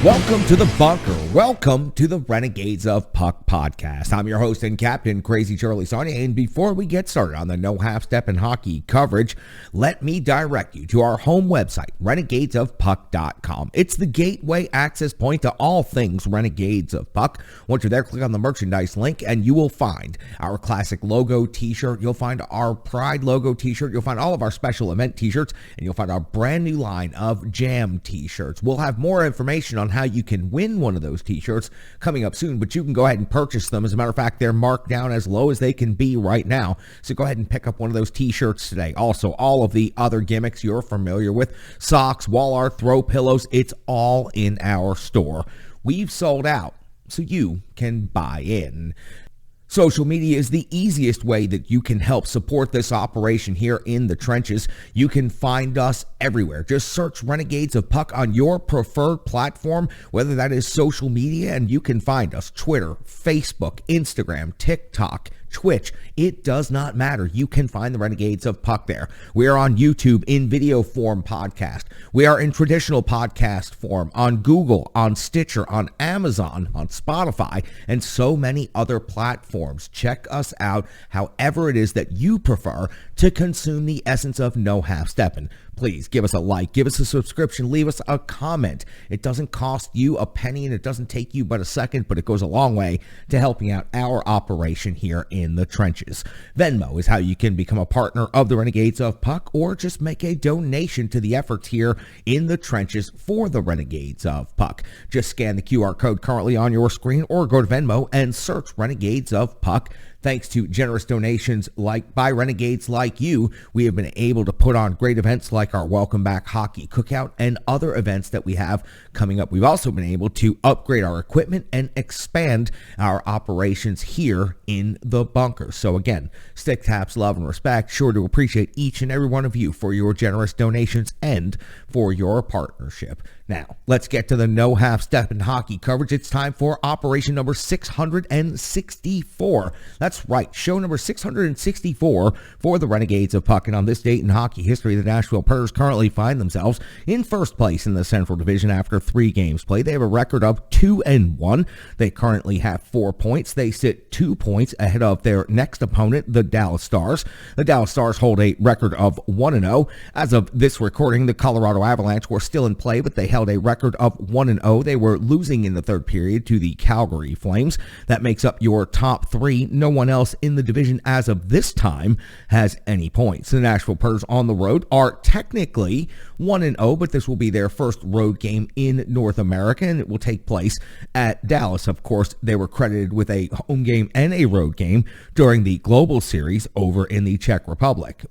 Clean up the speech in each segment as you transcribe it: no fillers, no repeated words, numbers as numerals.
Welcome to the bunker. Welcome to the Renegades of Puck podcast. I'm your host and captain, Crazy Charlie Saunier. And before we get started on the no half step in hockey coverage, let me direct you to our home website, renegadesofpuck.com. It's the gateway access point to all things Renegades of Puck. Once you're there, click on the merchandise link and you will find our classic logo t-shirt. You'll find our Pride logo t-shirt. You'll find all of our special event t-shirts, and you'll find our brand new line of Jam t-shirts. We'll have more information on how you can win one of those t-shirts coming up soon, but you can go ahead and purchase them. As a matter of fact, they're marked down as low as they can be right now, so go ahead and pick up one of those t-shirts today. Also, all of the other gimmicks you're familiar with, socks, wall art, throw pillows, it's all in our store. We've sold out, so you can buy in. Social media is the easiest way that you can help support this operation here in the trenches. You can find us everywhere. Just search Renegades of Puck on your preferred platform, whether that is social media, and you can find us Twitter, Facebook, Instagram, TikTok, Twitch. It does not matter. You can find the Renegades of Puck there. We are on YouTube in video form podcast. We are in traditional podcast form on Google, on Stitcher, on Amazon, on Spotify, and so many other platforms. Check us out however it is that you prefer to consume the essence of no half-stepping. Please give us a like, give us a subscription, leave us a comment. It doesn't cost you a penny and it doesn't take you but a second, but it goes a long way to helping out our operation here in the trenches. Venmo is how you can become a partner of the Renegades of Puck, or just make a donation to the efforts here in the trenches for the Renegades of Puck. Just scan the QR code currently on your screen or go to Venmo and search Renegades of Puck. Thanks to generous donations by renegades like you, we have been able to put on great events like our Welcome Back Hockey Cookout and other events that we have coming up. We've also been able to upgrade our equipment and expand our operations here in the bunker. So again, stick taps, love, and respect. Sure to appreciate each and every one of you for your generous donations and for your partnership. Now, let's get to the no half-step in hockey coverage. It's time for operation number 664. That's right, show number 664 for the Renegades of Puck. And on this date in hockey history, the Nashville Predators currently find themselves in first place in the Central Division after 3 games played. They have a record of 2-1. They currently have 4 points. They sit 2 points ahead of their next opponent, the Dallas Stars. The Dallas Stars hold a record of 1-0. As of this recording, the Colorado Avalanche were still in play, but they held a record of 1-0. They were losing in the third period to the Calgary Flames. That makes up your top 3. No one else in the division as of this time has any points. The Nashville Predators on the road are technically 1-0, but this will be their first road game in North America, and it will take place at Dallas. Of course, they were credited with a home game and a road game during the Global Series over in the Czech Republic.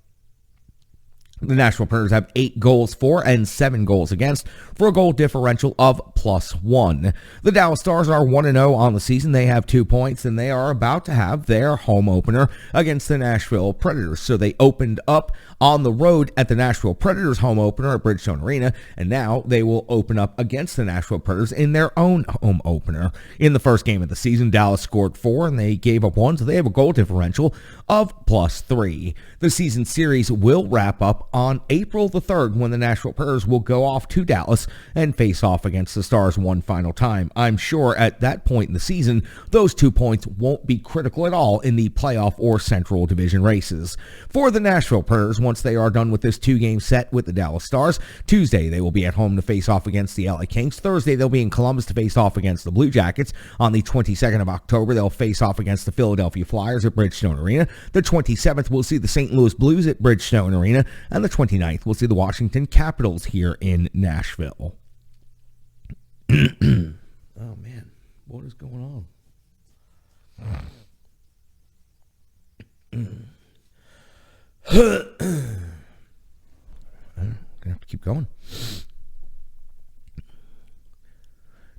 The Nashville Predators have 8 goals for and 7 goals against for a goal differential of +1. The Dallas Stars are 1-0 on the season. They have 2 points, and they are about to have their home opener against the Nashville Predators. So they opened up on the road at the Nashville Predators home opener at Bridgestone Arena, and now they will open up against the Nashville Predators in their own home opener. In the first game of the season, Dallas scored 4, and they gave up 1, so they have a goal differential of +3. The season series will wrap up on April the 3rd when the Nashville Predators will go off to Dallas and face off against the Stars one final time. I'm sure at that point in the season, those 2 points won't be critical at all in the playoff or Central Division races. For the Nashville Predators, once they are done with this 2-game set with the Dallas Stars, Tuesday they will be at home to face off against the LA Kings. Thursday they'll be in Columbus to face off against the Blue Jackets. On the 22nd of October, they'll face off against the Philadelphia Flyers at Bridgestone Arena. The 27th, we'll see the St. Louis Blues at Bridgestone Arena, and the 29th, we'll see the Washington Capitals here in Nashville. Oh, man. What is going on? I'm going to have to keep going.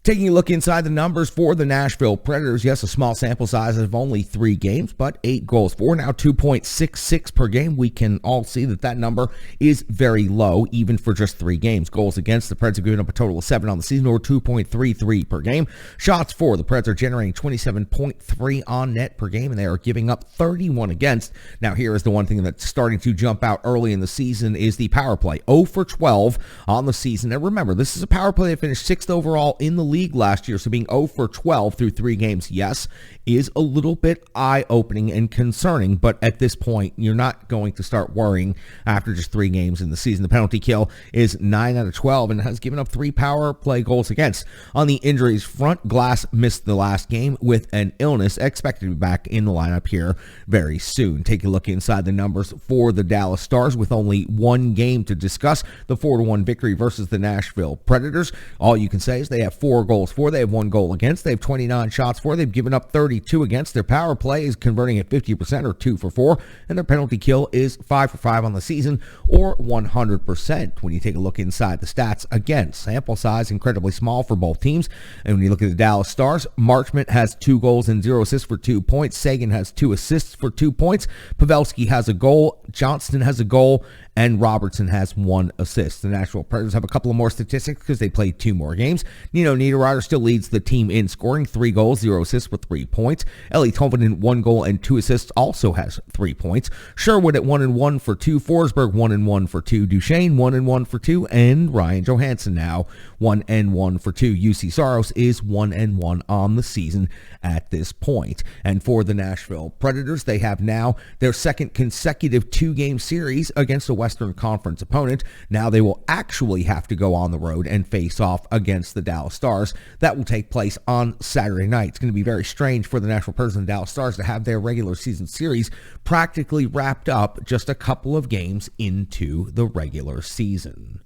Taking a look inside the numbers for the Nashville Predators, yes, a small sample size of only 3 games, but 8 goals for, now 2.66 per game. We can all see that number is very low, even for just 3 games. Goals against, the Preds have given up a total of 7 on the season, or 2.33 per game. Shots for, the Preds are generating 27.3 on net per game, and they are giving up 31 against. Now, here is the one thing that's starting to jump out early in the season is the power play. 0 for 12 on the season. And remember, this is a power play that finished 6th overall in the league last year, so being 0 for 12 through 3 games, yes, is a little bit eye-opening and concerning, but at this point, you're not going to start worrying after just 3 games in the season. The penalty kill is 9 out of 12 and has given up 3 power play goals against. On the injuries front, Glass missed the last game with an illness, expected to be back in the lineup here very soon. Take a look inside the numbers for the Dallas Stars with only 1 game to discuss, the 4-1 victory versus the Nashville Predators. All you can say is they have 4 goals for, they have 1 goal against, they have 29 shots for, they've given up 32 against. Their power play is converting at 50%, or 2 for 4, and their penalty kill is 5 for 5 on the season, or 100%. When you take a look inside the stats, again, sample size incredibly small for both teams. And when you look at the Dallas Stars, Marchment has 2 goals and 0 assists for 2 points. Sagan has 2 assists for 2 points. Pavelski has a goal. Johnston has a goal. And Robertson has 1 assist. The Nashville Predators have a couple of more statistics because they played 2 more games. Nino Niederreiter still leads the team in scoring, 3 goals, 0 assists with 3 points. Ellie Tolvanen, 1 goal and 2 assists, also has 3 points. Sherwood at 1-1 for 2. Forsberg 1-1 for 2. Duchesne 1-1 for 2. And Ryan Johansson now 1-1 for 2. UC Saros is 1-1 on the season at this point. And for the Nashville Predators, they have now their second consecutive 2-game series against a Western Conference opponent. Now they will actually have to go on the road and face off against the Dallas Stars. That will take place on Saturday night. It's going to be very strange for the Nashville Predators and Dallas Stars to have their regular season series practically wrapped up just a couple of games into the regular season.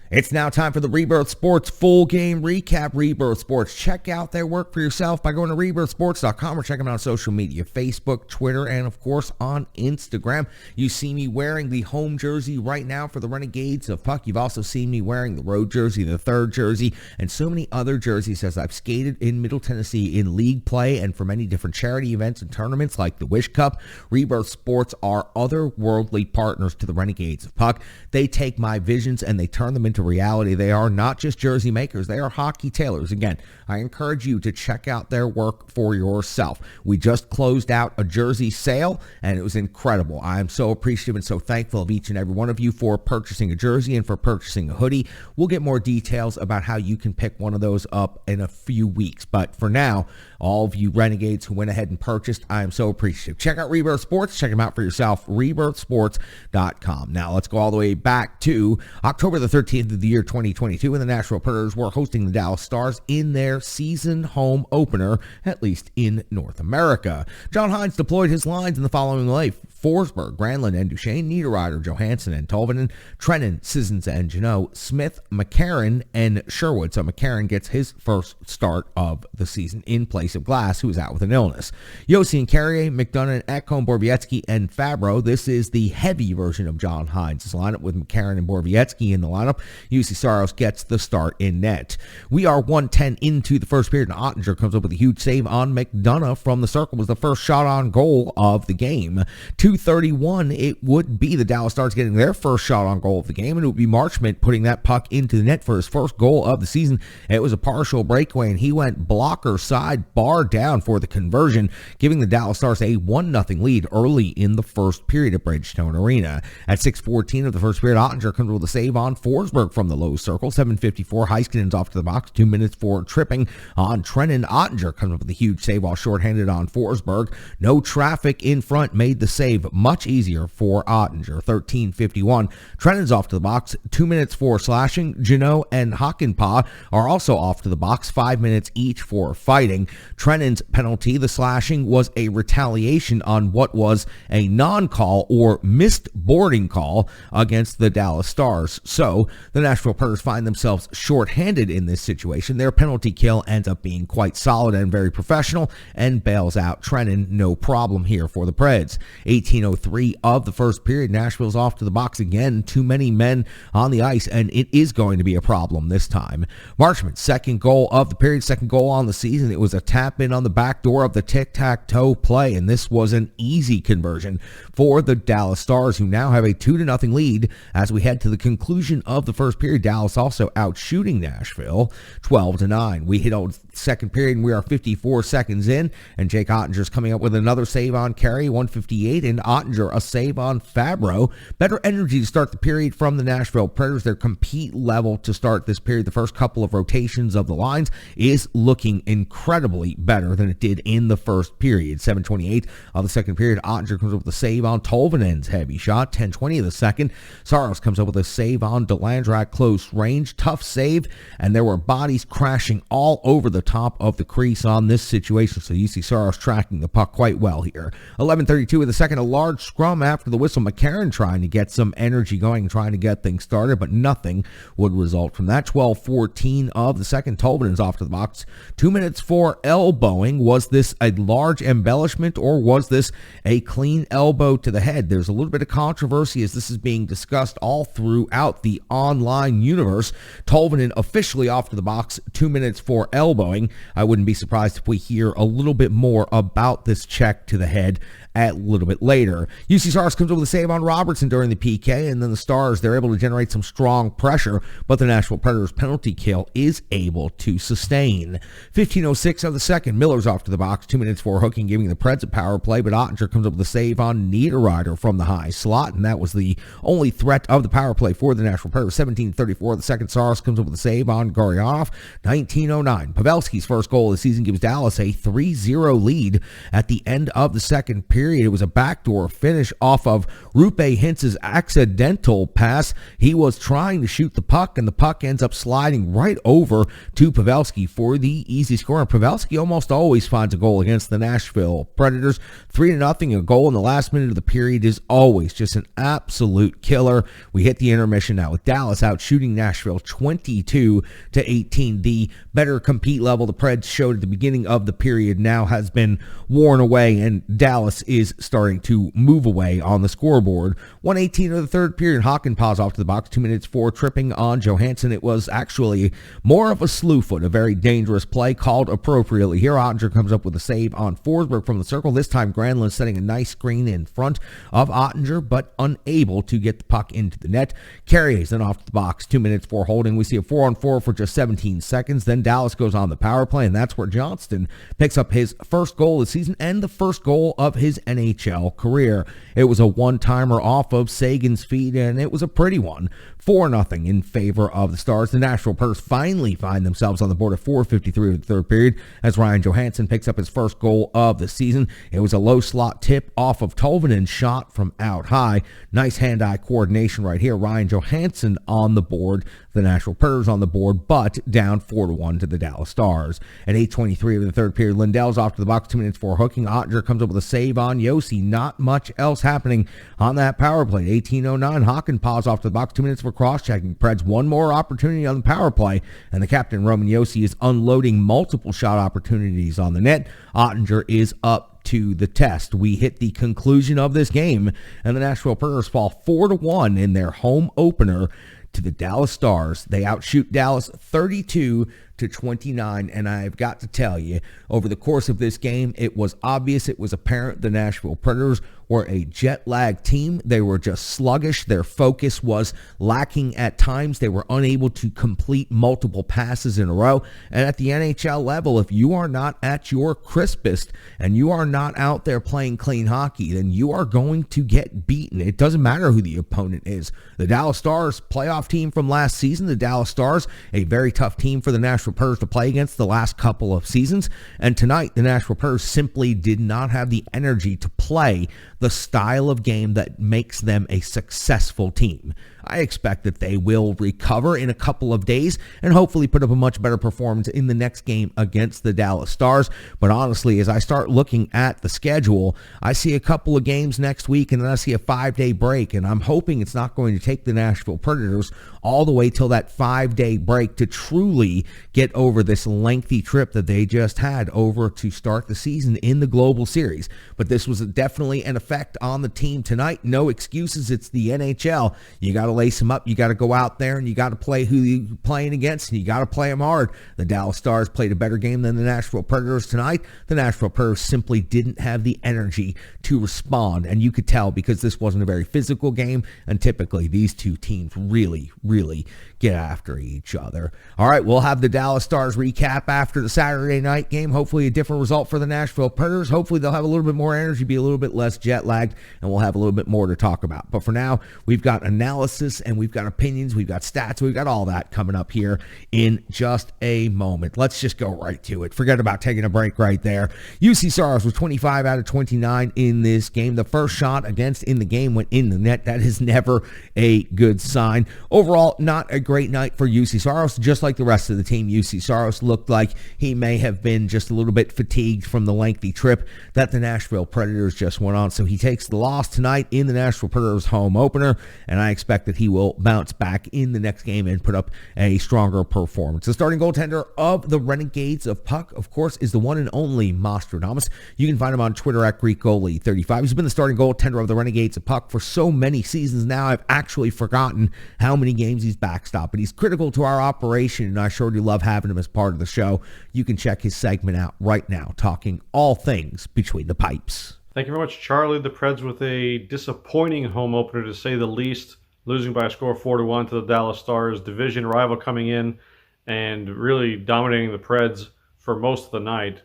It's now time for the Rebirth Sports full game recap. Rebirth Sports, check out their work for yourself by going to rebirthsports.com or check them out on social media, Facebook, Twitter, and of course on Instagram. You see me wearing the home jersey right now for the Renegades of Puck. You've also seen me wearing the road jersey, the third jersey, and so many other jerseys as I've skated in Middle Tennessee in league play and for many different charity events and tournaments like the Wish Cup. Rebirth Sports are otherworldly partners to the Renegades of Puck. They take my visions and they turn them into reality. They are not just jersey makers, they are hockey tailors. Again, I encourage you to check out their work for yourself. We just closed out a jersey sale and it was incredible. I am so appreciative and so thankful of each and every one of you for purchasing a jersey and for purchasing a hoodie. We'll get more details about how you can pick one of those up in a few weeks, but for now, all of you Renegades who went ahead and purchased, I am so appreciative. Check out Rebirth Sports. Check them out for yourself, rebirthsports.com. Now let's go all the way back to October the 13th of the year 2022 when the Nashville Predators were hosting the Dallas Stars in their season home opener, at least in North America. John Hines deployed his lines in the following way: Forsberg, Granlund, and Duchesne, Niederreiter, Johansson, and Tolvanen, Trennan, Sissons, and Janot, Smith, McCarron, and Sherwood. So McCarron gets his first start of the season in place of Glass, who is out with an illness. Yossi and Carrier, McDonough, Ekholm, Borowiecki, and Fabro. This is the heavy version of John Hines' lineup with McCarron and Borowiecki in the lineup. UC Saros gets the start in net. We are 1:10 into the first period, and Ottinger comes up with a huge save on McDonough from the circle. Was the first shot on goal of the game. 2:31, it would be the Dallas Stars getting their first shot on goal of the game, and it would be Marchment putting that puck into the net for his first goal of the season. It was a partial breakaway, and he went blocker side, bar down for the conversion, giving the Dallas Stars a 1-0 lead early in the first period at Bridgestone Arena. At 6:14 of the first period, Ottinger comes with a save on Forsberg from the low circle. 7:54, Heiskanen's off to the box. 2 minutes for tripping on Trennan. Ottinger comes up with a huge save while shorthanded on Forsberg. No traffic in front made the save much easier for Ottinger. 13:51, Trennan's off to the box. 2 minutes for slashing. Janot and Hakanpää are also off to the box. 5 minutes each for fighting. Trennan's penalty, the slashing, was a retaliation on what was a non-call or missed boarding call against the Dallas Stars. So the Nashville Predators find themselves shorthanded in this situation. Their penalty kill ends up being quite solid and very professional and bails out Trennan. No problem here for the Preds. 18:03 of the first period. Nashville's off to the box again. Too many men on the ice, and it is going to be a problem this time. Marchman's second goal of the period, second goal on the season. It was a tap in on the back door of the tic-tac-toe play, and this was an easy conversion for the Dallas Stars, who now have a 2-0 lead as we head to the conclusion of the first period. Dallas also out shooting Nashville 12-9. We hit on second period, and we are 54 seconds in, and Jake Ottinger's coming up with another save on Carey, 158, and Ottinger a save on Fabro. Better energy to start the period from the Nashville Predators. Their compete level to start this period, the first couple of rotations of the lines, is looking incredibly better than it did in the first period. 7:28 of the second period, Ottinger comes up with a save on Tolvanen's heavy shot. 10:20 of the second, Saros comes up with a save on Delandre at close range. Tough save, and there were bodies crashing all over the top of the crease on this situation, so you see Saros tracking the puck quite well here. 11:32 of the second, a large scrum after the whistle. McCarron trying to get some energy going, trying to get things started, but nothing would result from that. 12:14 of the second, Tolvanen's off to the box. 2 minutes for elbowing. Was this a large embellishment, or was this a clean elbow to the head? There's a little bit of controversy as this is being discussed all throughout the online universe. Tolvanen officially off to the box, 2 minutes for elbowing. I wouldn't be surprised if we hear a little bit more about this check to the head a little bit later. UC Stars comes over with a save on Robertson during the PK, and then the Stars, they're able to generate some strong pressure, but the Nashville Predators penalty kill is able to sustain. 15:06 of the second, Miller's off to the box, 2 minutes for hooking, giving the Preds a power play, but Ottinger comes up with a save on Niederreiter from the high slot, and that was the only threat of the power play for the Nashville Predators. 17:34 of the second, Saros comes up with a save on Goryanov. 19:09, Pavelski's first goal of the season gives Dallas a 3-0 lead at the end of the second period. It was a backdoor finish off of Rupe Hintz's accidental pass. He was trying to shoot the puck, and the puck ends up sliding right over to Pavelski for the easy score. And Pavelski almost always finds a goal against the Nashville Predators. 3-0, a goal in the last minute of the period is always just an absolute killer. We hit the intermission now with Dallas out shooting Nashville 22-18. The better compete level the Preds showed at the beginning of the period now has been worn away, and Dallas is starting to move away on the scoreboard. 1:18 of the third period, Hakanpää's off to the box, 2 minutes for tripping on Johansson. It was actually more of a slew foot, a very dangerous play called appropriately here. Ottinger comes up with a save on Forsberg from the circle. This time Granlund setting a nice screen in front of Ottinger, but unable to get the puck into the net. Carrier's then off to the box, 2 minutes for holding. We see a 4-on-4 for just 17 seconds. Then Dallas goes on the power play, and that's where Johnston picks up his first goal of the season and the first goal of his NHL career. It was a one-timer off of Sagan's feet, and it was a pretty one. 4-0 in favor of the Stars. The Nashville Predators finally find themselves on the board at 4:53 of the third period as Ryan Johansson picks up his first goal of the season. It was a low slot tip off of Tolvanen's shot from out high. Nice hand-eye coordination right here. Ryan Johansson on the board. The Nashville Predators on the board, but down 4-1 to the Dallas Stars. At 8:23 of the third period, Lindell's off to the box, 2 minutes for hooking. Ottinger comes up with a save on Josi. Not much else happening on that power play. 18:09, Hakanpää's off to the box, 2 minutes for cross-checking. Preds one more opportunity on the power play, and the captain, Roman Josi, is unloading multiple shot opportunities on the net. Ottinger is up to the test. We hit the conclusion of this game, and the Nashville Predators fall 4-1 in their home opener to the Dallas Stars. They outshoot Dallas 32-29, and I've got to tell you, over the course of this game, it was obvious, it was apparent the Nashville Predators were a jet-lagged team. They were just sluggish. Their focus was lacking at times. They were unable to complete multiple passes in a row. And at the NHL level, if you are not at your crispest and you are not out there playing clean hockey, then you are going to get beaten. It doesn't matter who the opponent is. The Dallas Stars, playoff team from last season. The Dallas Stars, a very tough team for the Nashville Predators to play against the last couple of seasons. And tonight, the Nashville Predators simply did not have the energy to play the style of game that makes them a successful team. I expect that they will recover in a couple of days and hopefully put up a much better performance in the next game against the Dallas Stars. But honestly, as I start looking at the schedule, I see a couple of games next week and then I see a 5-day break, and I'm hoping it's not going to take the Nashville Predators all the way till that 5-day break to truly get over this lengthy trip that they just had over to start the season in the Global Series. But this was definitely an effect on the team tonight. No excuses. It's the NHL. You got to lace them up. You got to go out there and you got to play who you're playing against, and you got to play them hard. The Dallas Stars played a better game than the Nashville Predators tonight. The Nashville Predators simply didn't have the energy to respond, and you could tell because this wasn't a very physical game, and typically these two teams really get after each other. All right, we'll have the Dallas Stars recap after the Saturday night game. Hopefully a different result for the Nashville Predators. Hopefully they'll have a little bit more energy, be a little bit less jet lagged, and we'll have a little bit more to talk about. But for now, we've got analysis and we've got opinions, we've got stats, we've got all that coming up here in just a moment. Let's just go right to it. Forget about taking a break right there. UC Saros was 25 out of 29 in this game. The first shot against in the game went in the net. That is never a good sign. Overall, not a great night for UC Saros. Just like the rest of the team, UC Saros looked like he may have been just a little bit fatigued from the lengthy trip that the Nashville Predators just went on. So he takes the loss tonight in the Nashville Predators home opener, and I expect that he will bounce back in the next game and put up a stronger performance. The starting goaltender of the Renegades of Puck, of course, is the one and only Mostradamus. You can find him on Twitter at GreekGoalie35. He's been the starting goaltender of the Renegades of Puck for so many seasons now, I've actually forgotten how many games he's backstopped, but he's critical to our operation, and I sure do love having him as part of the show. You can check his segment out right now, talking all things between the pipes. Thank you very much, Charlie. The Preds with a disappointing home opener, to say the least, losing by a score of 4-1 to the Dallas Stars, division rival coming in and really dominating the Preds for most of the night.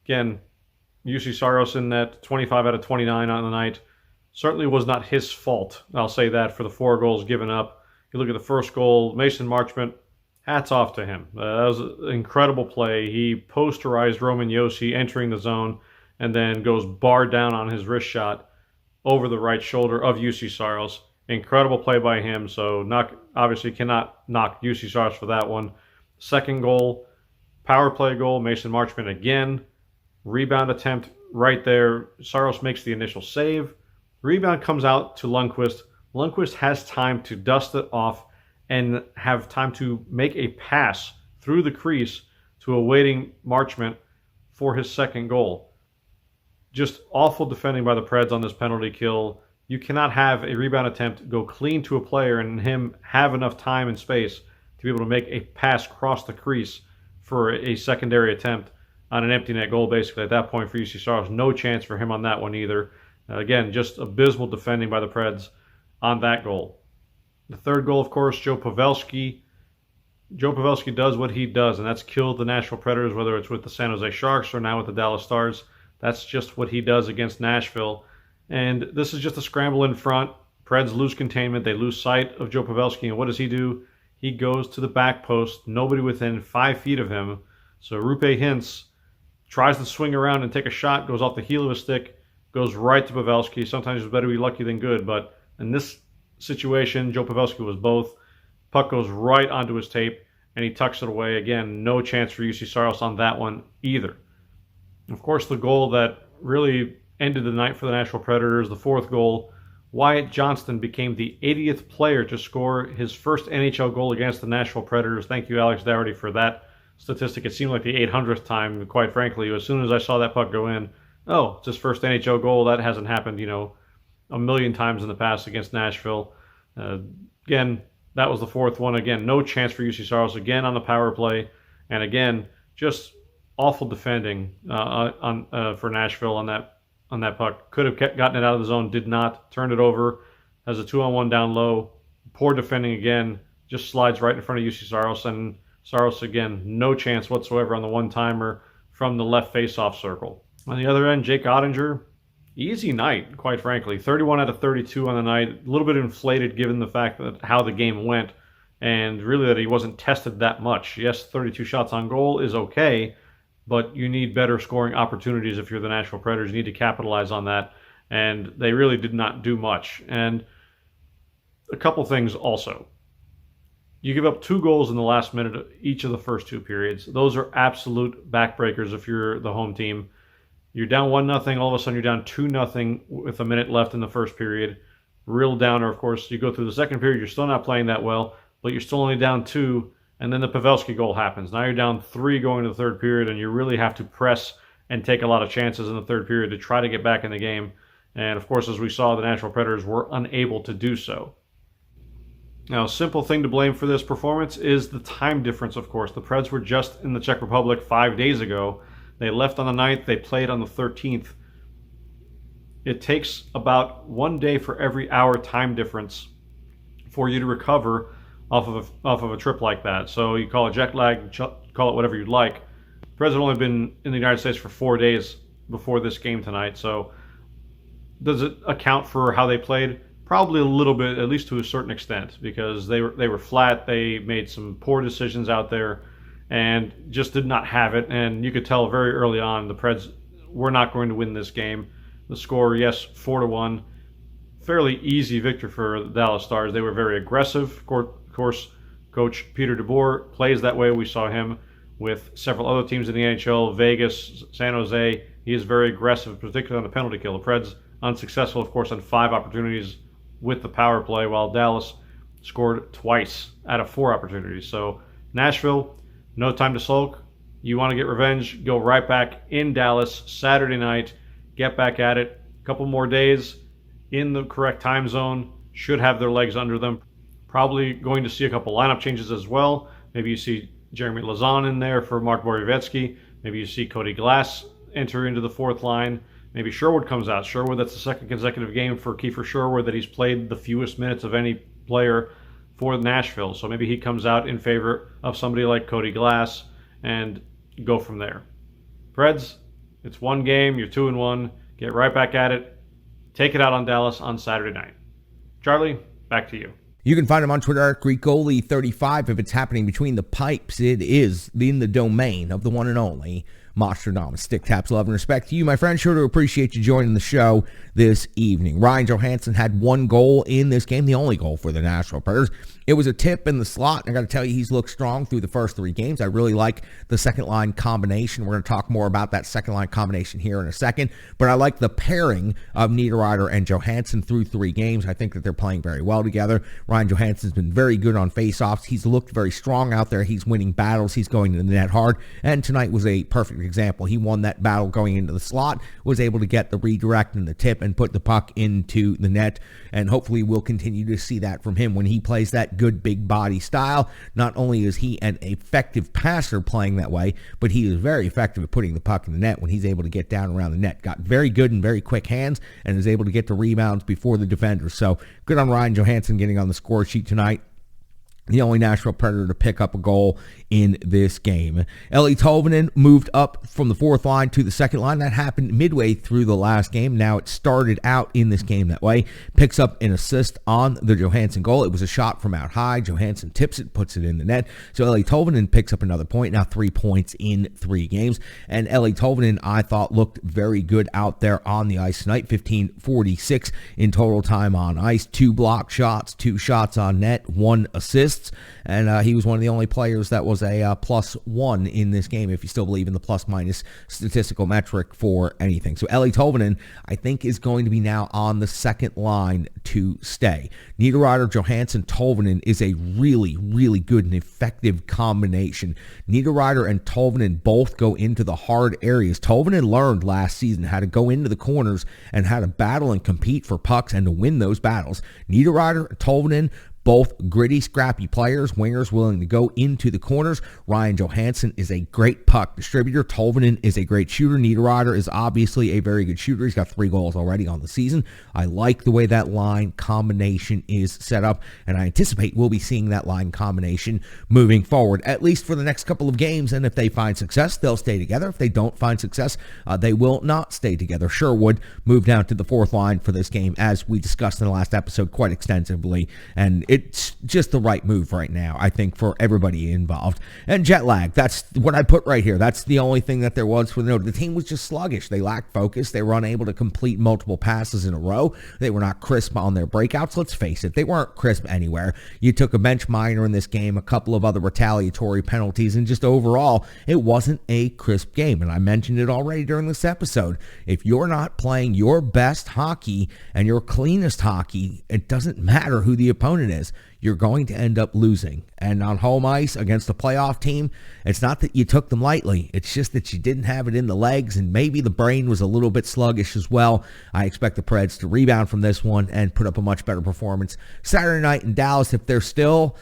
Again, UC Saros in that 25 out of 29 on the night. Certainly was not his fault, I'll say that, for the 4 goals given up. You look at the first goal, Mason Marchment, hats off to him. That was an incredible play. He posterized Roman Josi entering the zone and then goes bar down on his wrist shot over the right shoulder of UC Saros. Incredible play by him, so obviously cannot knock UC Saros for that one. Second goal, power play goal, Mason Marchment again. Rebound attempt right there. Saros makes the initial save. Rebound comes out to Lundqvist. Lundqvist has time to dust it off and have time to make a pass through the crease to a waiting Marchment for his second goal. Just awful defending by the Preds on this penalty kill. You cannot have a rebound attempt go clean to a player and him have enough time and space to be able to make a pass across the crease for a secondary attempt on an empty net goal, basically, at that point for UC Saros. No chance for him on that one either. Again, just abysmal defending by the Preds on that goal. The third goal, of course, Joe Pavelski. Joe Pavelski does what he does, and that's kill the Nashville Predators, whether it's with the San Jose Sharks or now with the Dallas Stars. That's just what he does against Nashville. And this is just a scramble in front. Preds lose containment. They lose sight of Joe Pavelski. And what does he do? He goes to the back post, nobody within 5 feet of him. So Rupe Hintz tries to swing around and take a shot, goes off the heel of his stick, goes right to Pavelski. Sometimes it's better to be lucky than good, but in this situation, Joe Pavelski was both. Puck goes right onto his tape, and he tucks it away. Again, no chance for UC Saros on that one either. Of course, the goal that really ended the night for the Nashville Predators, the fourth goal, Wyatt Johnston became the 80th player to score his first NHL goal against the Nashville Predators. Thank you, Alex Dougherty, for that statistic. It seemed like the 800th time, quite frankly. As soon as I saw that puck go in, oh, it's his first NHL goal. That hasn't happened, a million times in the past against Nashville. Again, that was the fourth one. Again, no chance for UC Saros again on the power play. And again, just awful defending for Nashville on that puck. Could have gotten it out of the zone, did not. Turned it over, has a 2-on-1 down low. Poor defending again, just slides right in front of UC Saros. And Saros, again, no chance whatsoever on the one-timer from the left face-off circle. On the other end, Jake Ottinger, easy night, quite frankly. 31 out of 32 on the night. A little bit inflated given the fact that how the game went and really that he wasn't tested that much. Yes, 32 shots on goal is okay, but you need better scoring opportunities if you're the Nashville Predators. You need to capitalize on that, and they really did not do much. And a couple things also. You give up 2 goals in the last minute of each of the first 2 periods. Those are absolute backbreakers if you're the home team. You're down 1-0, all of a sudden you're down 2-0 with a minute left in the first period. Real downer, of course. You go through the second period, you're still not playing that well, but you're still only down 2. And then the Pavelski goal happens. Now you're down 3 going to the third period, and you really have to press and take a lot of chances in the third period to try to get back in the game. And of course, as we saw, the Nashville Predators were unable to do so. Now, a simple thing to blame for this performance is the time difference, of course. The Preds were just in the Czech Republic 5 days ago. They left on the 9th. They played on the 13th. It takes about 1 day for every hour time difference for you to recover off of a trip like that. So you call it jet lag, call it whatever you'd like. Preds had only been in the United States for 4 days before this game tonight. So does it account for how they played? Probably a little bit, at least to a certain extent, because they were flat. They made some poor decisions out there and just did not have it. And you could tell very early on the Preds were not going to win this game. The score, yes, 4-1. Fairly easy victory for the Dallas Stars. They were very aggressive. Of course, Coach Peter DeBoer plays that way. We saw him with several other teams in the NHL, Vegas, San Jose. He is very aggressive, particularly on the penalty kill. The Preds unsuccessful, of course, on 5 opportunities with the power play, while Dallas scored twice out of 4 opportunities. So Nashville, no time to sulk. You want to get revenge, go right back in Dallas Saturday night. Get back at it. A couple more days in the correct time zone. Should have their legs under them. Probably going to see a couple lineup changes as well. Maybe you see Jeremy Lauzon in there for Mark Borowiecki. Maybe you see Cody Glass enter into the 4th line. Maybe Sherwood comes out. Sherwood, that's the 2nd consecutive game for Kiefer Sherwood that he's played the fewest minutes of any player for Nashville. So maybe he comes out in favor of somebody like Cody Glass and go from there. Preds, it's 1 game. You're 2-1. Get right back at it. Take it out on Dallas on Saturday night. Charlie, back to you. You can find him on Twitter at GreekGoalie35. If it's happening between the pipes, it is in the domain of the one and only Mostradamus. Stick taps, love, and respect to you, my friend. Sure to appreciate you joining the show this evening. Ryan Johansson had 1 goal in this game, the only goal for the Nashville Predators. It was a tip in the slot. I got to tell you, he's looked strong through the first 3 games. I really like the second line combination. We're going to talk more about that second line combination here in a second, but I like the pairing of Niederreiter and Johansson through 3 games. I think that they're playing very well together. Ryan Johansson's been very good on faceoffs. He's looked very strong out there. He's winning battles. He's going to the net hard, and tonight was a perfect example. He won that battle going into the slot, was able to get the redirect and the tip and put the puck into the net, and hopefully we'll continue to see that from him when he plays that good big body style. Not only is he an effective passer playing that way, but he is very effective at putting the puck in the net when he's able to get down around the net. Got very good and very quick hands and is able to get to rebounds before the defenders. So good on Ryan Johansson getting on the score sheet tonight. The only Nashville Predator to pick up a goal in this game. Eeli Tolvanen moved up from the 4th line to the 2nd line. That happened midway through the last game. Now it started out in this game that way. Picks up an assist on the Johansson goal. It was a shot from out high. Johansson tips it, puts it in the net. So Eeli Tolvanen picks up another point. Now 3 points in 3 games. And Eeli Tolvanen, I thought, looked very good out there on the ice tonight. 15:46 in total time on ice. 2 block shots, 2 shots on net, 1 assist. And he was one of the only players that was a +1 in this game, if you still believe in the plus-minus statistical metric for anything. So Eeli Tolvanen, I think, is going to be now on the 2nd line to stay. Niederreiter, Johansson, Tolvanen is a really, really good and effective combination. Niederreiter and Tolvanen both go into the hard areas. Tolvanen learned last season how to go into the corners and how to battle and compete for pucks and to win those battles. Niederreiter, Tolvanen, both gritty, scrappy players, wingers willing to go into the corners. Ryan Johansson is a great puck distributor. Tolvanen is a great shooter. Niederreiter is obviously a very good shooter. He's got 3 goals already on the season. I like the way that line combination is set up, and I anticipate we'll be seeing that line combination moving forward, at least for the next couple of games. And if they find success, they'll stay together. If they don't find success, they will not stay together. Sherwood moved down to the 4th line for this game, as we discussed in the last episode quite extensively, and it's just the right move right now, I think, for everybody involved. And jet lag, that's what I put right here. That's the only thing that there was for the note. The team was just sluggish. They lacked focus. They were unable to complete multiple passes in a row. They were not crisp on their breakouts. Let's face it, they weren't crisp anywhere. You took a bench minor in this game, a couple of other retaliatory penalties, and just overall, it wasn't a crisp game. And I mentioned it already during this episode. If you're not playing your best hockey and your cleanest hockey, it doesn't matter who the opponent is. is you're going to end up losing. And on home ice against a playoff team, it's not that you took them lightly. It's just that you didn't have it in the legs, and maybe the brain was a little bit sluggish as well. I expect the Preds to rebound from this one and put up a much better performance Saturday night in Dallas. If they're still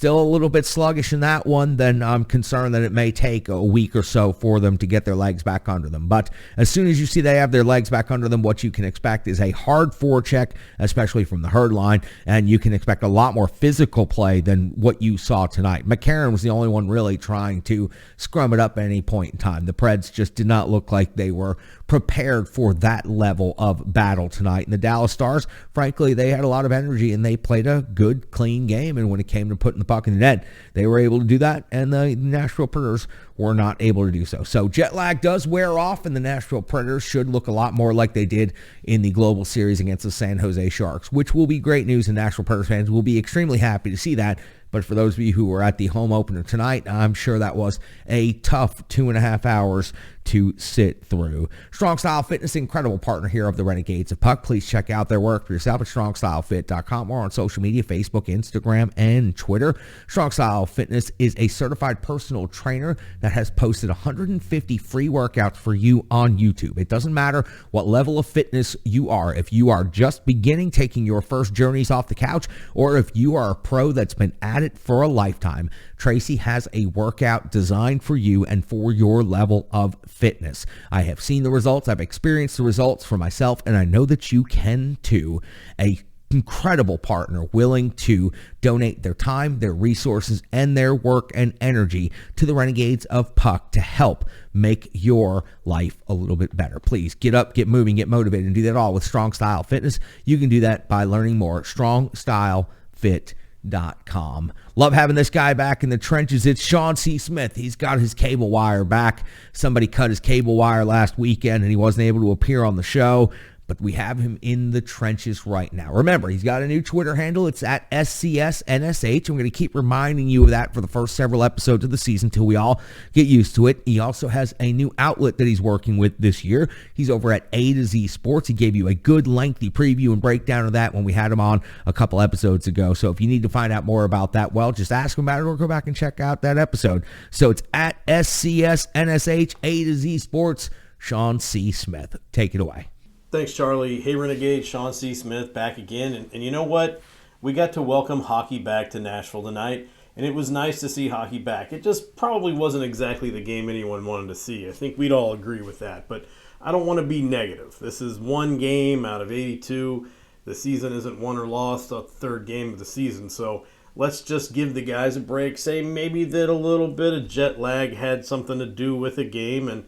a little bit sluggish in that one, then I'm concerned that it may take a week or so for them to get their legs back under them. But as soon as you see they have their legs back under them, what you can expect is a hard forecheck, especially from the Herd line, and you can expect a lot more physical play than what you saw tonight. McCarron was the only one really trying to scrum it up at any point in time. The Preds just did not look like they were prepared for that level of battle tonight. And the Dallas Stars, frankly, they had a lot of energy and they played a good, clean game. And when it came to putting the puck in the net, they were able to do that, and the Nashville Predators were not able to do so. So jet lag does wear off, and the Nashville Predators should look a lot more like they did in the Global Series against the San Jose Sharks, which will be great news, and Nashville Predators fans will be extremely happy to see that. But for those of you who were at the home opener tonight, I'm sure that was a tough 2.5 hours to sit through. Strong Style Fitness, incredible partner here of the Renegades of Puck. Please check out their work for yourself at StrongStyleFit.com or on social media, Facebook, Instagram, and Twitter. Strong Style Fitness is a certified personal trainer that has posted 150 free workouts for you on YouTube. It doesn't matter what level of fitness you are. If you are just beginning, taking your first journeys off the couch, or if you are a pro that's been at it for a lifetime, Tracy has a workout designed for you and for your level of fitness. I have seen the results. I've experienced the results for myself, and I know that you can too. A incredible partner willing to donate their time, their resources, and their work and energy to the Renegades of Puck to help make your life a little bit better. Please get up, get moving, get motivated, and do that all with Strong Style Fitness. You can do that by learning more at StrongStyleFit.com. Love having this guy back in the trenches. It's Sean C. Smith. He's got his cable wire back. Somebody cut his cable wire last weekend and he wasn't able to appear on the show, but we have him in the trenches right now. Remember, he's got a new Twitter handle. It's at SCSNSH. I'm going to keep reminding you of that for the first several episodes of the season till we all get used to it. He also has a new outlet that he's working with this year. He's over at A to Z Sports. He gave you a good lengthy preview and breakdown of that when we had him on a couple episodes ago. So if you need to find out more about that, well, just ask him about it or go back and check out that episode. So it's at SCSNSH, A to Z Sports. Sean C. Smith, take it away. Thanks, Charlie. Hey, Renegade, Sean C. Smith back again. And you know what? We got to welcome hockey back to Nashville tonight, and it was nice to see hockey back. It just probably wasn't exactly the game anyone wanted to see. I think we'd all agree with that, but I don't want to be negative. This is one game out of 82. The season isn't won or lost, the third game of the season, so let's just give the guys a break. Say maybe that a little bit of jet lag had something to do with the game, and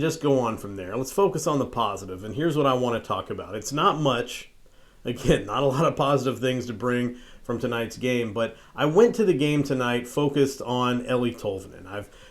just go on from there. Let's focus on the positive, and here's what I want to talk about. It's not much. Again, not a lot of positive things to bring from tonight's game, but I went to the game tonight focused on Eeli Tolvanen.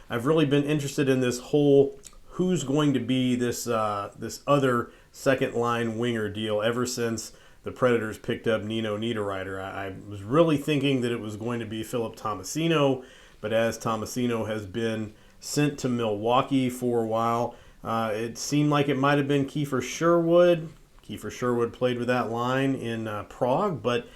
I've really been interested in this whole who's going to be this other second-line winger deal ever since the Predators picked up Nino Niederreiter. I was really thinking that it was going to be Philip Tomasino, but as Tomasino has been sent to Milwaukee for a while, it seemed like it might have been Kiefer Sherwood. Kiefer Sherwood played with that line in Prague, but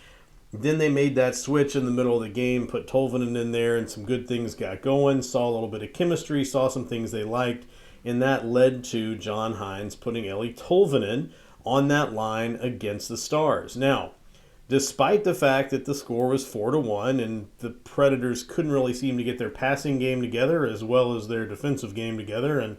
then they made that switch in the middle of the game, put Tolvanen in there, and some good things got going, saw a little bit of chemistry, saw some things they liked, and that led to John Hines putting Eeli Tolvanen on that line against the Stars. Now, despite the fact that the score was 4-1 and the Predators couldn't really seem to get their passing game together as well as their defensive game together, and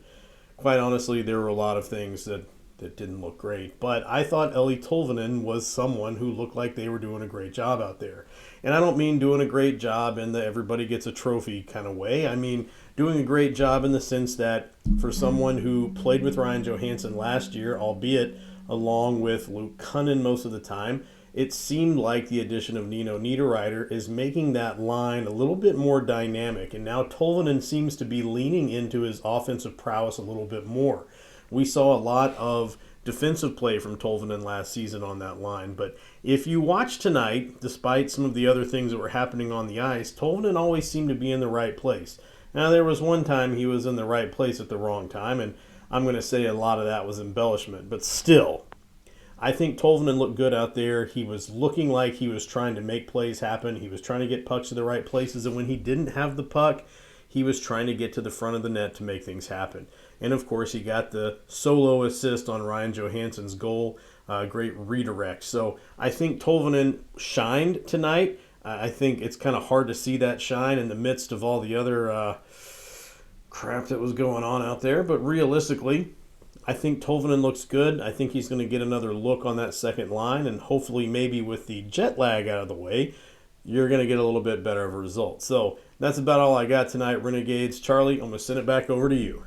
quite honestly, there were a lot of things that didn't look great. But I thought Eeli Tolvanen was someone who looked like they were doing a great job out there. And I don't mean doing a great job in the everybody gets a trophy kind of way. I mean doing a great job in the sense that for someone who played with Ryan Johansson last year, albeit along with Luke Cunnin most of the time, it seemed like the addition of Nino Niederreiter is making that line a little bit more dynamic. And now Tolvanen seems to be leaning into his offensive prowess a little bit more. We saw a lot of defensive play from Tolvanen last season on that line. But if you watch tonight, despite some of the other things that were happening on the ice, Tolvanen always seemed to be in the right place. Now, there was one time he was in the right place at the wrong time, and I'm going to say a lot of that was embellishment. But still, I think Tolvanen looked good out there. He was looking like he was trying to make plays happen. He was trying to get pucks to the right places, and when he didn't have the puck, he was trying to get to the front of the net to make things happen. And of course, he got the solo assist on Ryan Johansson's goal. Great redirect. So I think Tolvanen shined tonight. I think it's kind of hard to see that shine in the midst of all the other crap that was going on out there. But realistically, I think Tolvanen looks good. I think he's going to get another look on that second line, and hopefully maybe with the jet lag out of the way, you're going to get a little bit better of a result. So that's about all I got tonight, Renegades. Charlie, I'm going to send it back over to you.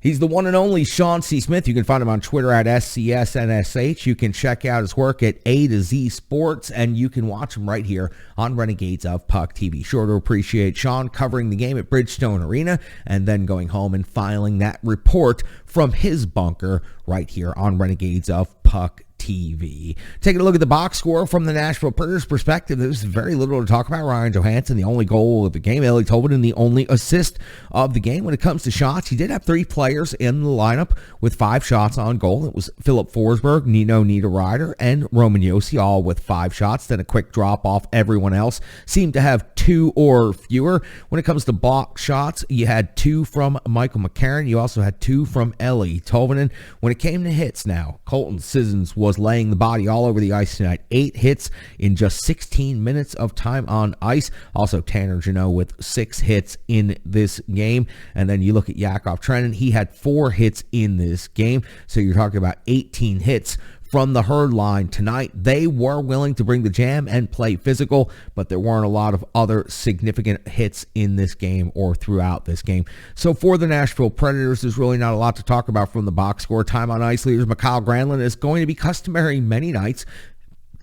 He's the one and only Sean C. Smith. You can find him on Twitter at SCSNSH. You can check out his work at A to Z Sports, and you can watch him right here on Renegades of Puck TV. Sure to appreciate Sean covering the game at Bridgestone Arena and then going home and filing that report from his bunker right here on Renegades of Puck TV. Taking a look at the box score from the Nashville Predators' perspective, there's very little to talk about. Ryan Johansson, the only goal of the game. Eeli Tolvanen, the only assist of the game. When it comes to shots, he did have 3 players in the lineup with 5 shots on goal. It was Philip Forsberg, Nino Niederreiter, and Roman Josi, all with 5 shots. Then a quick drop off. Everyone else seemed to have 2 or fewer. When it comes to block shots, you had 2 from Michael McCarron. You also had 2 from Eeli Tolvanen. When it came to hits now, Colton Sissons was laying the body all over the ice tonight. 8 hits in just 16 minutes of time on ice. Also Tanner Jeannot with 6 hits in this game. And then you look at Yakov Trenin. He had 4 hits in this game. So you're talking about 18 hits from the Herd line tonight. They were willing to bring the jam and play physical, but there weren't a lot of other significant hits in this game or throughout this game. So for the Nashville Predators, there's really not a lot to talk about from the box score. Time on ice leaders Mikhail Granlund is going to be customary many nights.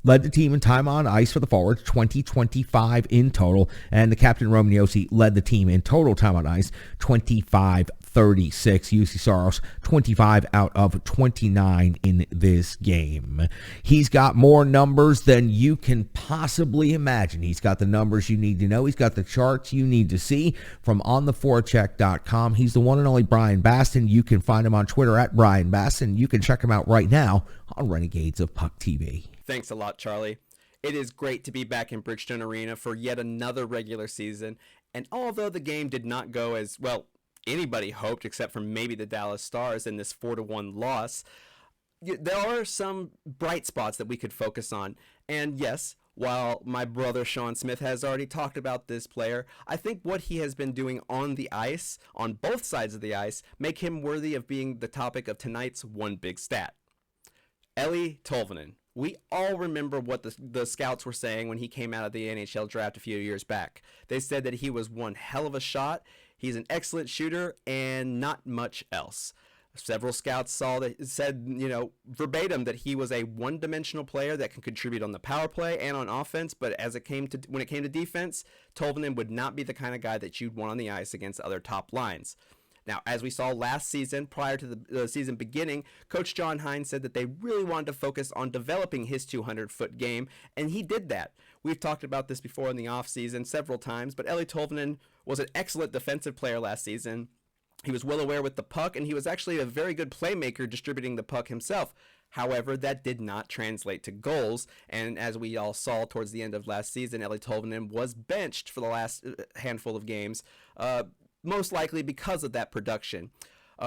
Led the team in time on ice for the forwards, 20-25 in total. And the captain, Roman Josi, led the team in total time on ice, 25-36. UC Saros, 25 out of 29 in this game. He's got more numbers than you can possibly imagine. He's got the numbers you need to know. He's got the charts you need to see from ontheforecheck.com. He's the one and only Brian Baston. You can find him on Twitter at Brian Baston. You can check him out right now on Renegades of Puck TV. Thanks a lot, Charlie. It is great to be back in Bridgestone Arena for yet another regular season, and although the game did not go as well anybody hoped, except for maybe the Dallas Stars in this 4-1 loss, there are some bright spots that we could focus on. And yes, while my brother Sean Smith has already talked about this player, I think what he has been doing on the ice, on both sides of the ice, make him worthy of being the topic of tonight's one big stat. Eeli Tolvanen. We all remember what the scouts were saying when he came out of the NHL draft a few years back. They said that he was one hell of a shot, he's an excellent shooter, and not much else. Several scouts said, verbatim that he was a one-dimensional player that can contribute on the power play and on offense, but when it came to defense, Tolvanen would not be the kind of guy that you'd want on the ice against other top lines. Now, as we saw last season, prior to the season beginning, Coach John Hines said that they really wanted to focus on developing his 200-foot game, and he did that. We've talked about this before in the offseason several times, but Eeli Tolvanen was an excellent defensive player last season. He was well aware with the puck, and he was actually a very good playmaker distributing the puck himself. However, that did not translate to goals, and as we all saw towards the end of last season, Eeli Tolvanen was benched for the last handful of games, most likely because of that production.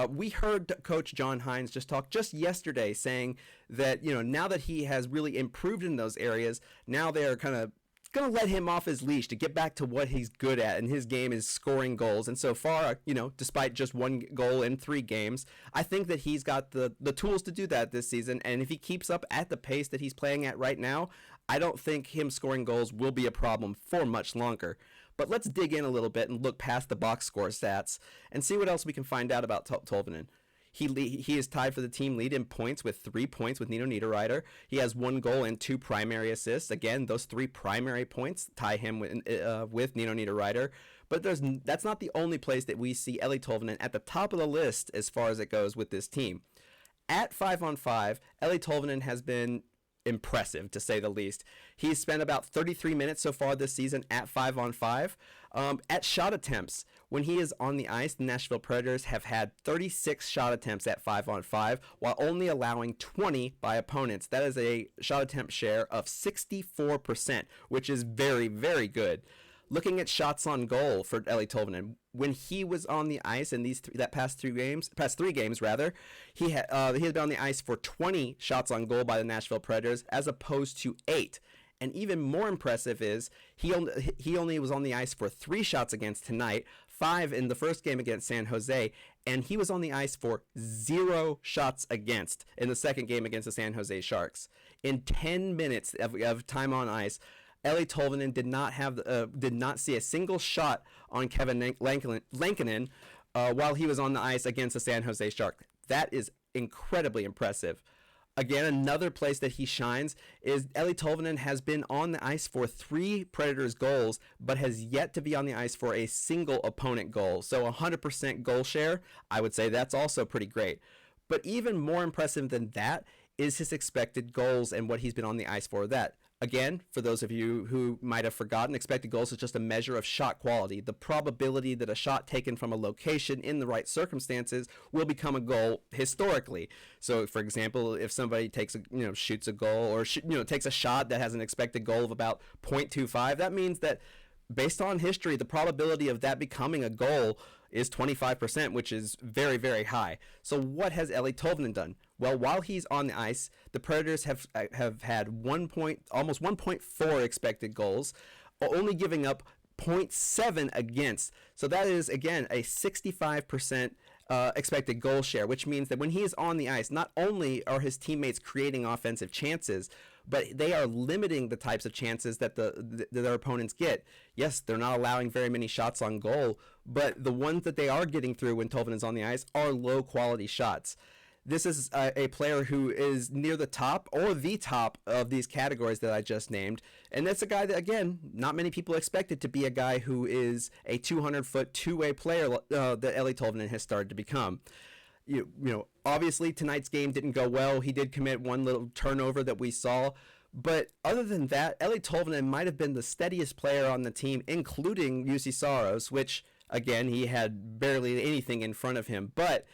We heard Coach John Hines talk yesterday saying that, now that he has really improved in those areas, now they're kind of going to let him off his leash to get back to what he's good at, and his game is scoring goals. And so far, despite just 1 goal in 3 games, I think that he's got the tools to do that this season, and if he keeps up at the pace that he's playing at right now, I don't think him scoring goals will be a problem for much longer. But let's dig in a little bit and look past the box score stats and see what else we can find out about Tolvanen. He is tied for the team lead in points with 3 points with Nino Niederreiter. He has 1 goal and 2 primary assists. Again, those 3 primary points tie him with Nino Niederreiter. But that's not the only place that we see Eeli Tolvanen at the top of the list as far as it goes with this team. At 5-on-5, Eeli Tolvanen has been impressive, to say the least. He's spent about 33 minutes so far this season at 5-on-5. At shot attempts, when he is on the ice, the Nashville Predators have had 36 shot attempts at 5-on-5, while only allowing 20 by opponents. That is a shot attempt share of 64%, which is very, very good. Looking at shots on goal for Eeli Tolvanen, when he was on the ice in past three games, he had been on the ice for 20 shots on goal by the Nashville Predators as opposed to 8. And even more impressive is he only was on the ice for 3 shots against tonight, 5 in the first game against San Jose, and he was on the ice for 0 shots against in the second game against the San Jose Sharks. In 10 minutes of time on ice, Eeli Tolvanen did not see a single shot on Kevin Lankinen while he was on the ice against the San Jose Sharks. That is incredibly impressive. Again, another place that he shines is Eeli Tolvanen has been on the ice for 3 Predators goals, but has yet to be on the ice for a single opponent goal. So 100% goal share, I would say that's also pretty great. But even more impressive than that is his expected goals and what he's been on the ice for. That, again, for those of you who might have forgotten, expected goals is just a measure of shot quality, the probability that a shot taken from a location in the right circumstances will become a goal historically. So, for example, if somebody shoots a goal or takes a shot that has an expected goal of about 0.25, that means that based on history, the probability of that becoming a goal is 25%, which is very, very high. So what has Eeli Tolvanen done? Well, while he's on the ice, the Predators have had almost 1.4 expected goals, only giving up 0.7 against. So that is, again, a 65% expected goal share, which means that when he is on the ice, not only are his teammates creating offensive chances, but they are limiting the types of chances that their opponents get. Yes, they're not allowing very many shots on goal, but the ones that they are getting through when Tolvanen is on the ice are low-quality shots. This is a player who is near the top or the top of these categories that I just named. And that's a guy that, again, not many people expected to be a guy who is a 200-foot two-way player that Eeli Tolvanen has started to become. Obviously tonight's game didn't go well. He did commit one little turnover that we saw. But other than that, Eeli Tolvanen might have been the steadiest player on the team, including UC Saros, which, again, he had barely anything in front of him. But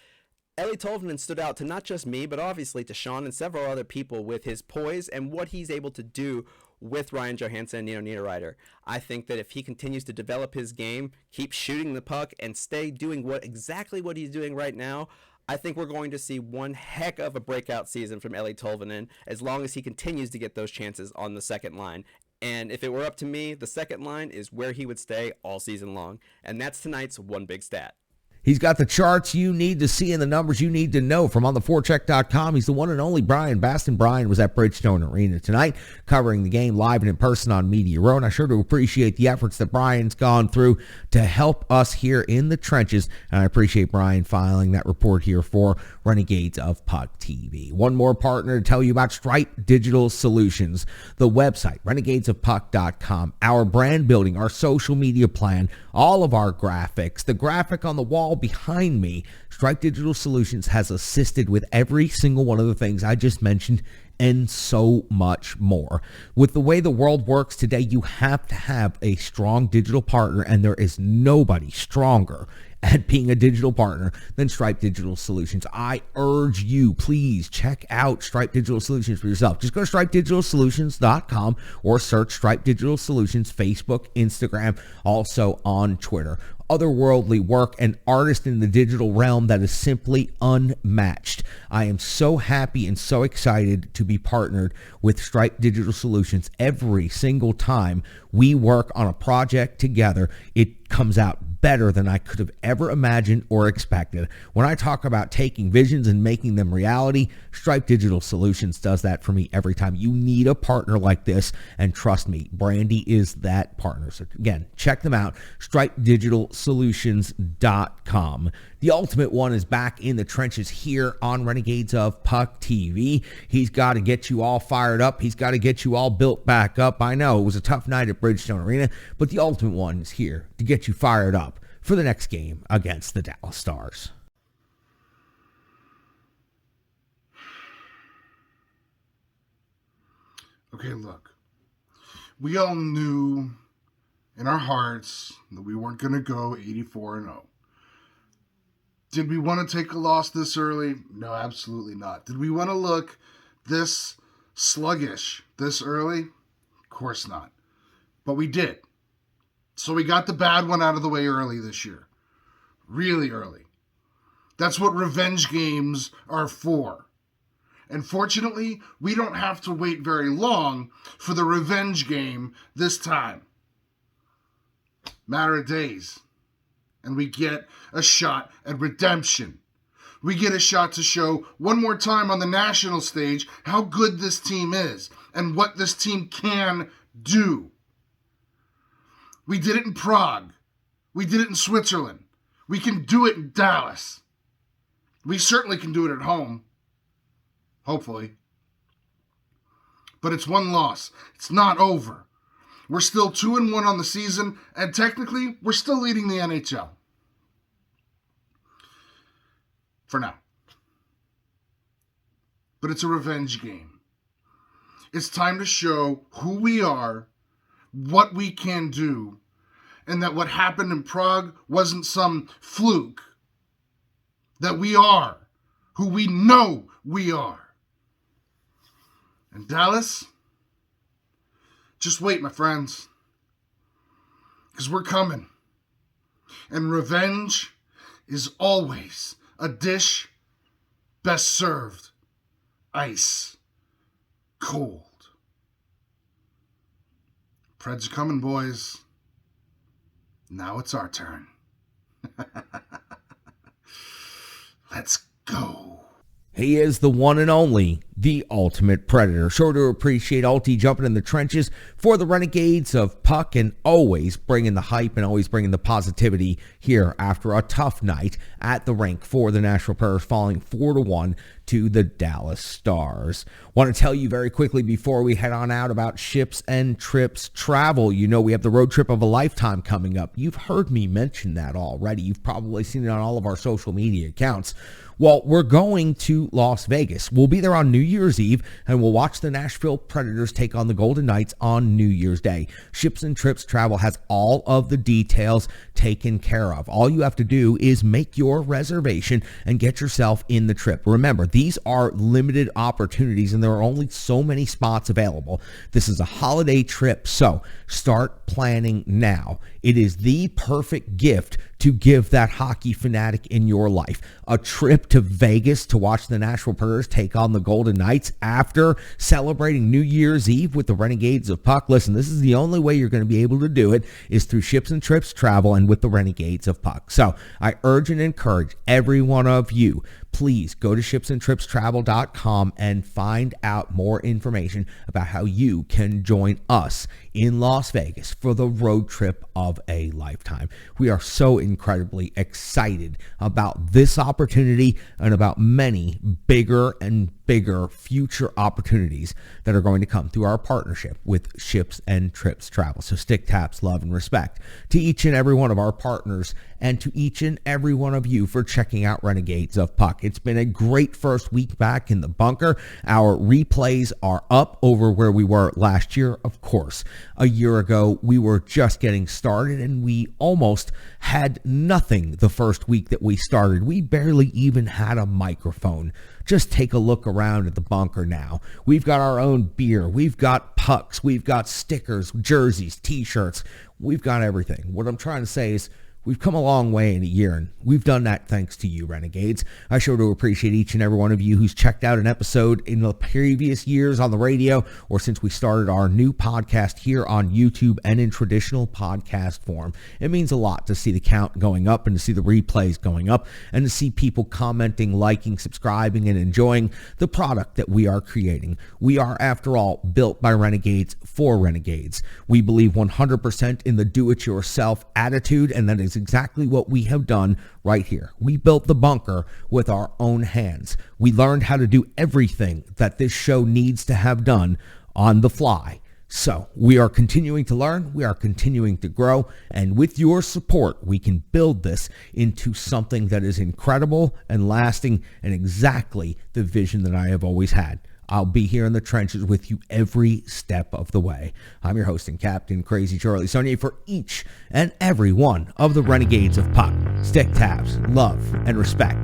Eeli Tolvanen stood out to not just me, but obviously to Sean and several other people with his poise and what he's able to do with Ryan Johansson and Nino Niederreiter. I think that if he continues to develop his game, keep shooting the puck, and stay doing exactly what he's doing right now, I think we're going to see one heck of a breakout season from Eeli Tolvanen as long as he continues to get those chances on the second line. And if it were up to me, the second line is where he would stay all season long. And that's tonight's one big stat. He's got the charts you need to see and the numbers you need to know from ontheforecheck.com. He's the one and only Brian Baston. Brian was at Bridgestone Arena tonight, covering the game live and in person on Media Row. And I sure do appreciate the efforts that Brian's gone through to help us here in the trenches. And I appreciate Brian filing that report here for Renegades of Puck TV. One more partner to tell you about Stripe Digital Solutions, the website, renegadesofpuck.com, our brand building, our social media plan, all of our graphics, the graphic on the wall behind me. Stripe Digital Solutions has assisted with every single one of the things I just mentioned and so much more. With the way the world works today, you have to have a strong digital partner, and there is nobody stronger at being a digital partner than Stripe Digital Solutions. I urge you, please check out Stripe Digital Solutions for yourself. Just go to stripedigitalsolutions.com or search Stripe Digital Solutions, Facebook, Instagram, also on Twitter. Otherworldly work, an artist in the digital realm that is simply unmatched. I am so happy and so excited to be partnered with Stripe Digital Solutions. Every single time we work on a project together, it comes out better than I could have ever imagined or expected. When I talk about taking visions and making them reality, Stripe Digital Solutions does that for me every time. You need a partner like this, and trust me, Brandy is that partner. So again, check them out, stripedigitalsolutions.com. The Ultimate One is back in the trenches here on Renegades of Puck TV. He's got to get you all fired up. He's got to get you all built back up. I know it was a tough night at Bridgestone Arena, but the Ultimate One is here to get you fired up for the next game against the Dallas Stars. Okay, look. We all knew in our hearts that we weren't going to go 84-0. Did we want to take a loss this early? No, absolutely not. Did we want to look this sluggish this early? Of course not. But we did. So we got the bad one out of the way early this year. Really early. That's what revenge games are for. And fortunately, we don't have to wait very long for the revenge game this time. Matter of days. And we get a shot at redemption. We get a shot to show one more time on the national stage how good this team is and what this team can do. We did it in Prague. We did it in Switzerland. We can do it in Dallas. We certainly can do it at home. Hopefully. But it's one loss. It's not over. We're still 2-1 on the season, and technically, we're still leading the NHL. For now. But it's a revenge game. It's time to show who we are, what we can do, and that what happened in Prague wasn't some fluke. That we are who we know we are. And Dallas, just wait, my friends. Because we're coming. And revenge is always a dish best served ice cold. Preds are coming, boys. Now it's our turn. Let's go. He is the one and only, the ultimate predator. Sure to appreciate Alti jumping in the trenches for the Renegades of Puck and always bringing the hype and always bringing the positivity here after a tough night at the rink for the Nashville Predators, falling 4-1 to the Dallas Stars. Want to tell you very quickly before we head on out about ships and trips travel. You know we have the road trip of a lifetime coming up. You've heard me mention that already. You've probably seen it on all of our social media accounts. Well, we're going to Las Vegas. We'll be there on New Year's Eve, and we'll watch the Nashville Predators take on the Golden Knights on New Year's Day. Ships and Trips Travel has all of the details taken care of. All you have to do is make your reservation and get yourself in the trip. Remember, these are limited opportunities, and there are only so many spots available. This is a holiday trip, so start planning now. It is the perfect gift to give that hockey fanatic in your life. A trip to Vegas to watch the Nashville Predators take on the Golden Knights after celebrating New Year's Eve with the Renegades of Puck. Listen, this is the only way you're going to be able to do it is through Ships and Trips Travel and with the Renegades of Puck. So I urge and encourage every one of you, please go to shipsandtripstravel.com and find out more information about how you can join us in Las Vegas for the road trip of a lifetime. We are so incredibly excited about this opportunity and about many bigger and bigger future opportunities that are going to come through our partnership with Ships and Trips Travel. So stick taps, love, and respect to each and every one of our partners and to each and every one of you for checking out Renegades of Puck. It's been a great first week back in the bunker. Our replays are up over where we were last year. Of course, a year ago, we were just getting started and we almost had nothing the first week that we started. We barely even had a microphone. Just take a look around at the bunker now. We've got our own beer. We've got pucks. We've got stickers, jerseys, t-shirts. We've got everything. What I'm trying to say is we've come a long way in a year, and we've done that thanks to you, Renegades. I sure do appreciate each and every one of you who's checked out an episode in the previous years on the radio or since we started our new podcast here on YouTube and in traditional podcast form. It means a lot to see the count going up and to see the replays going up and to see people commenting, liking, subscribing, and enjoying the product that we are creating. We are, after all, built by Renegades for Renegades. We believe 100% in the do-it-yourself attitude, and that is exactly what we have done right here. We built the bunker with our own hands. We learned how to do everything that this show needs to have done on the fly. So we are continuing to learn, we are continuing to grow, and with your support, we can build this into something that is incredible and lasting and exactly the vision that I have always had. I'll be here in the trenches with you every step of the way. I'm your host and captain, Crazy Charlie Saunier, for each and every one of the Renegades of Puck. Stick tabs, love, and respect.